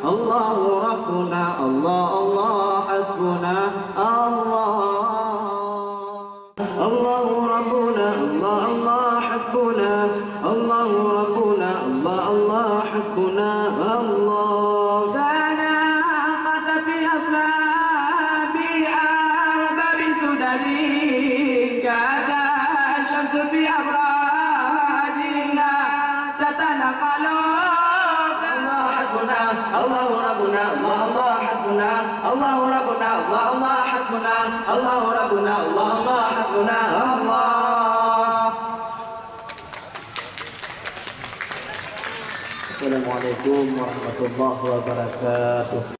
الله ربنا الله الله حسبنا الله ربنا الله الله حسبنا الله ربنا الله الله حسبنا الله دانا قد في أصلابي أرباب سدري كذا الشمس في أبراجها تتنقل الله حسبنا الله ربنا الله الله حسبنا الله ربنا الله الله حسبنا الله ربنا الله الله حسبنا الله. Assalamualaikum warahmatullahi wabarakatuh.